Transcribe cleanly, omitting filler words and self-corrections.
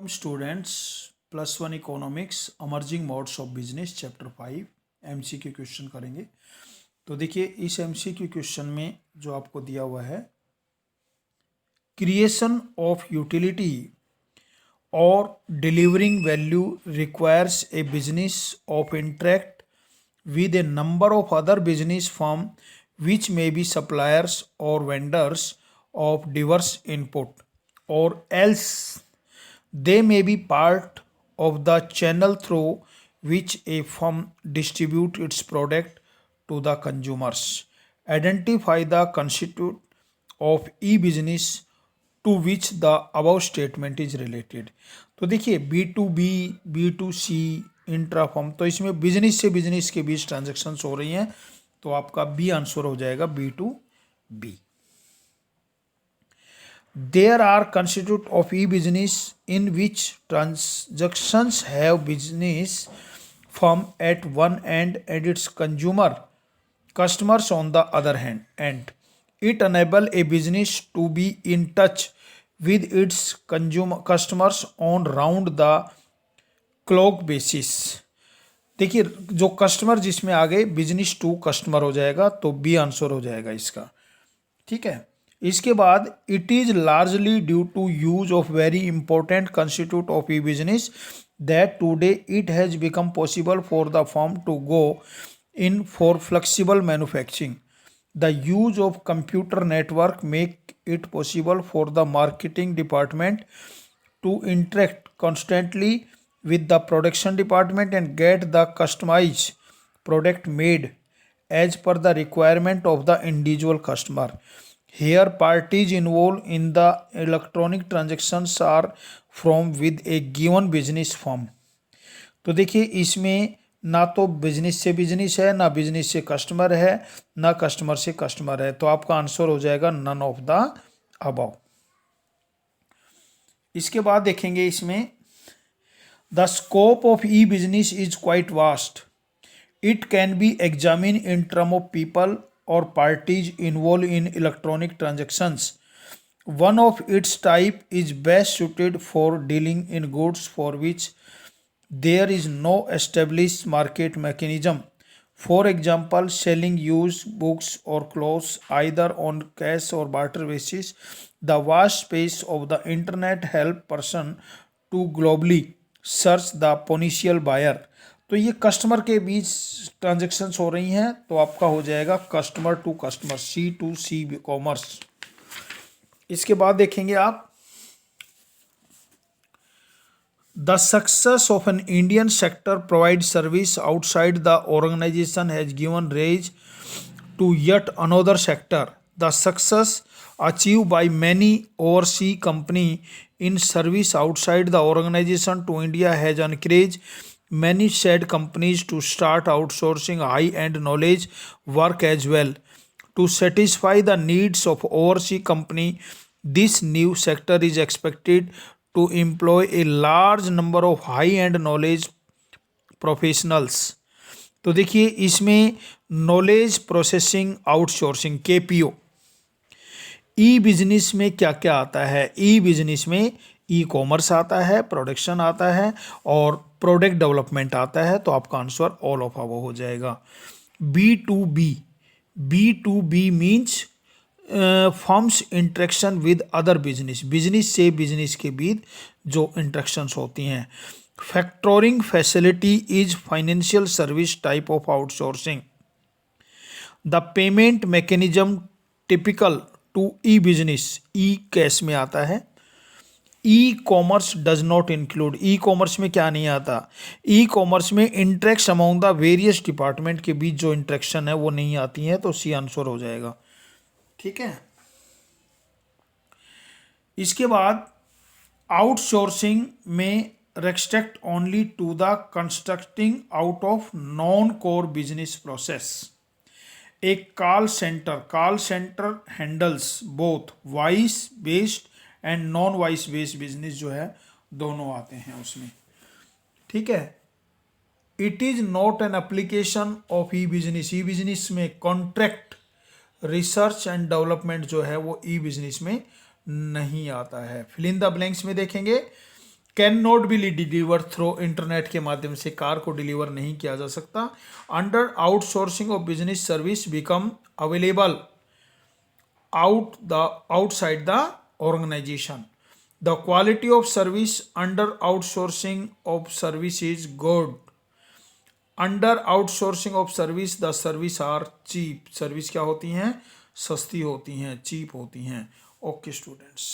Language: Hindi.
Students, +1 economics emerging modes of business chapter 5 MCQ question करेंगे। तो देखिए इस एमसीक्यू क्वेश्चन में जो आपको दिया हुआ है, क्रिएशन ऑफ यूटिलिटी और delivering value requires a business of interact with a number of other business firm which may be suppliers or vendors of diverse input, or else they may be part of the channel through which a firm distributes its product to the consumers. Identify the constituent of e-business to which the above statement is related. तो देखिए B2B, B2C, इंट्रा फर्म, तो इसमें बिजनेस से बिजनेस के बीच ट्रांजैक्शंस हो रही हैं, तो आपका बी आंसर हो जाएगा B2B। There are constitute of e business in which transactions have business firm at one end its consumer customers on the other hand. It enable a business to be in touch with its customers on round the clock basis. देखिए जो कस्टमर जिसमें आ गए बिजनेस टू कस्टमर हो जाएगा, तो बी आंसर हो जाएगा इसका। ठीक है, इसके बाद it is largely due to use of very important constitute of e business that today it has become possible for the firm to go in for flexible manufacturing. The use of computer network make it possible for the marketing department to interact constantly with the production department and get the customized product made as per the requirement of the individual customer. Here parties involved in the electronic transactions are from with a given business firm. तो देखिए इसमें ना तो बिजनेस से बिजनेस है, ना बिजनेस से कस्टमर है, ना कस्टमर से कस्टमर है, तो आपका आंसर हो जाएगा नन ऑफ द अबव। इसके बाद देखेंगे इसमें the scope of e business is quite vast. It can be examine in term of people और parties involve in electronic transactions. One of its type is best suited for dealing in goods for which there is no established market mechanism. For example, selling used books or clothes either on cash or barter basis. The vast space of the internet help person to globally search the potential buyer. तो ये कस्टमर के बीच ट्रांजेक्शन्स हो रही हैं, तो आपका हो जाएगा customer to customer, C2C commerce. इसके बाद देखेंगे आप the success of an Indian sector provide service outside the organisation has given rise to yet another sector. The success achieve by many overseas company in service outside the organisation to India has encourage many said companies to start outsourcing high-end knowledge work as well. To satisfy the needs of overseas company, this new sector is expected to employ a large number of high-end knowledge professionals. तो देखिए इसमें नॉलेज प्रोसेसिंग आउटसोर्सिंग KPO, ई बिजनेस में क्या क्या आता है? ई बिजनेस में ई कॉमर्स आता है, प्रोडक्शन आता है और प्रोडक्ट डेवलपमेंट आता है, तो आपका आंसर ऑल ऑफ अबव हो जाएगा। B2B, B2B means firms interaction with other business, business से बिजनेस के बीच जो इंटरेक्शंस होती हैं। Factoring facility is financial service type of outsourcing. The payment mechanism typical to e business, e cash में आता है। E commerce does not include, e commerce में क्या नहीं आता? ई कॉमर्स में interaction among the various department के बीच जो इंटरेक्शन है वो नहीं आती है, तो सी आंसर हो जाएगा। ठीक है, इसके बाद आउटसोर्सिंग में restrict only to the constructing out of non core business process. एक call center handles both voice based and non voice based business जो है दोनों आते हैं उसमें। ठीक है, it is not an application of e business, e business में कॉन्ट्रैक्ट रिसर्च एंड डेवलपमेंट जो है वो ई बिजनेस में नहीं आता है। फिल इन द ब्लैंक्स में देखेंगे can not be deliver through internet के माध्यम से कार को डिलीवर नहीं किया जा सकता। Under outsourcing of business service become available outside the organization. The quality of service under outsourcing of service is good. Under outsourcing of service the service are cheap. Service क्या होती हैं? सस्ती होती हैं, चीप होती हैं। Okay students.